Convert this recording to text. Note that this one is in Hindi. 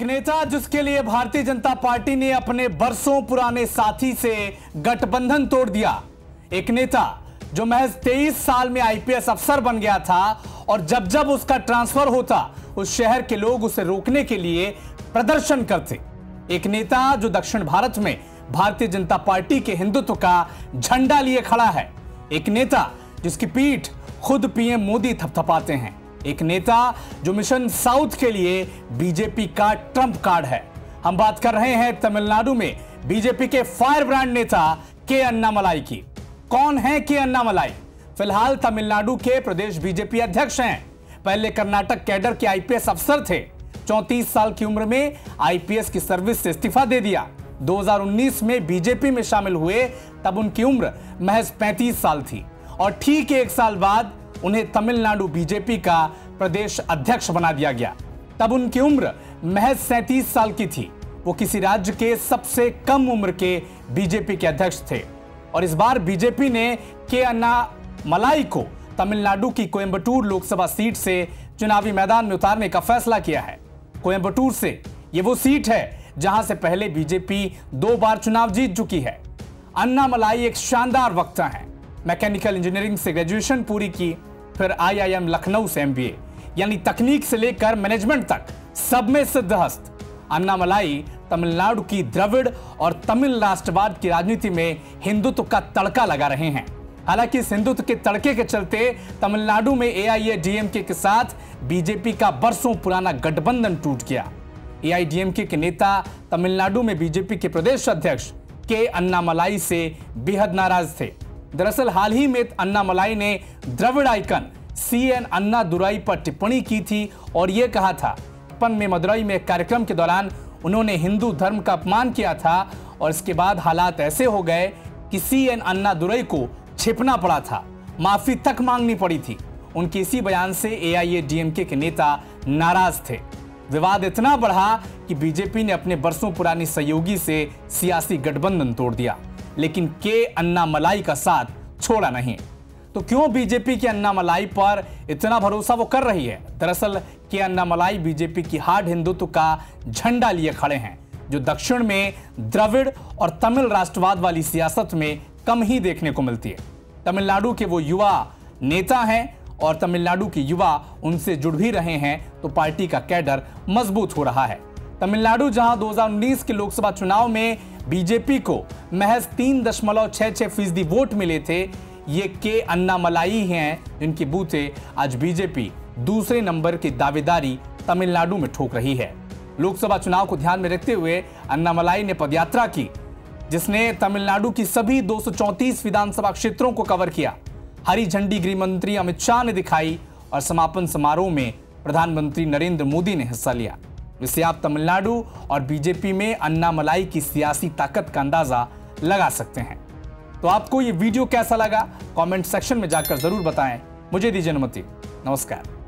एक नेता जिसके लिए भारतीय जनता पार्टी ने अपने बरसों पुराने साथी से गठबंधन तोड़ दिया। एक नेता जो महज 23 साल में आईपीएस अफसर बन गया था और जब जब उसका ट्रांसफर होता उस शहर के लोग उसे रोकने के लिए प्रदर्शन करते। एक नेता जो दक्षिण भारत में भारतीय जनता पार्टी के हिंदुत्व का झंडा लिए खड़ा है। एक नेता जिसकी पीठ खुद पीएम मोदी थपथपाते हैं। एक नेता जो मिशन साउथ के लिए बीजेपी का ट्रंप कार्ड है। हम बात कर रहे हैं तमिलनाडु में बीजेपी के फायर ब्रांड नेता के अन्नामलाई की। कौन है के अन्नामलाई? फिलहाल तमिलनाडु के प्रदेश बीजेपी अध्यक्ष हैं। पहले कर्नाटक कैडर के आईपीएस अफसर थे। 34 साल की उम्र में आईपीएस की सर्विस से इस्तीफा दे दिया। 2019 में बीजेपी में शामिल हुए तब उनकी उम्र महज 35 साल थी और ठीक एक साल बाद उन्हें तमिलनाडु बीजेपी का प्रदेश अध्यक्ष बना दिया गया। तब उनकी उम्र महज 37 साल की थी। वो किसी राज्य के सबसे कम उम्र के बीजेपी के अध्यक्ष थे और इस बार बीजेपी ने के अन्नामलाई को तमिलनाडु की कोयंबटूर लोकसभा सीट से चुनावी मैदान में उतारने का फैसला किया है। कोयंबटूर से ये वो सीट है जहां से पहले बीजेपी 2 बार चुनाव जीत चुकी है। अन्नामलाई एक शानदार वक्ता है। मैकेनिकल इंजीनियरिंग से ग्रेजुएशन पूरी की, फिर आईआईएम लखनऊ से एमबीए, यानी तकनीक से लेकर मैनेजमेंट तक सब में सिद्धहस्त। अन्नामलाई तमिलनाडु की द्रविड़ और तमिल राष्ट्रवाद की राजनीति में हिंदुत्व का तड़का लगा रहे हैं। हालांकि इस हिंदुत्व के तड़के के चलते तमिलनाडु में एआईएडीएमके के साथ बीजेपी का बरसों पुराना गठबंधन टूट गया। एआईडीएमके के नेता तमिलनाडु में बीजेपी के प्रदेश अध्यक्ष के अन्नामलाई से बेहद नाराज थे। दरअसल हाल ही में अन्नामलाई ने द्रविड़ आइकन सीएन अन्नादुराई पर टिप्पणी की थी और यह कहा था में मदुरई में एक कार्यक्रम के दौरान उन्होंने हिंदू धर्म का अपमान किया था और इसके बाद हालात ऐसे हो गए कि सीएन अन्नादुराई को छिपना पड़ा था, माफी तक मांगनी पड़ी थी। उनके इसी बयान से एआईएडीएमके के नेता नाराज थे। विवाद इतना बढ़ा कि बीजेपी ने अपने बरसों पुरानी सहयोगी से सियासी गठबंधन तोड़ दिया, लेकिन के अन्नामलाई का साथ छोड़ा नहीं। तो क्यों बीजेपी के अन्नामलाई पर इतना भरोसा वो कर रही है? दरअसल के अन्नामलाई बीजेपी की हार्ड हिंदुत्व का झंडा लिए खड़े हैं, जो दक्षिण में द्रविड़ और तमिल राष्ट्रवाद वाली सियासत में कम ही देखने को मिलती है। तमिलनाडु के वो युवा नेता हैं और तमिलनाडु के युवा उनसे जुड़ भी रहे हैं, तो पार्टी का कैडर मजबूत हो रहा है। तमिलनाडु जहां 2019 के लोकसभा चुनाव में बीजेपी को महज 3.66% वोट मिले थे, ये के अन्नामलाई हैं जिनकी बूथे आज बीजेपी दूसरे नंबर की दावेदारी तमिलनाडु में ठोक रही है। लोकसभा चुनाव को ध्यान में रखते हुए अन्नामलाई ने पदयात्रा की, जिसने तमिलनाडु की सभी 234 विधानसभा क्षेत्रों को कवर किया। हरी झंडी गृह मंत्री अमित शाह ने दिखाई और समापन समारोह में प्रधानमंत्री नरेंद्र मोदी ने हिस्सा लिया। इससे आप तमिलनाडु और बीजेपी में अन्नामलाई की सियासी ताकत का अंदाजा लगा सकते हैं। तो आपको ये वीडियो कैसा लगा कमेंट सेक्शन में जाकर जरूर बताएं। मुझे दीजिए अनुमति। नमस्कार।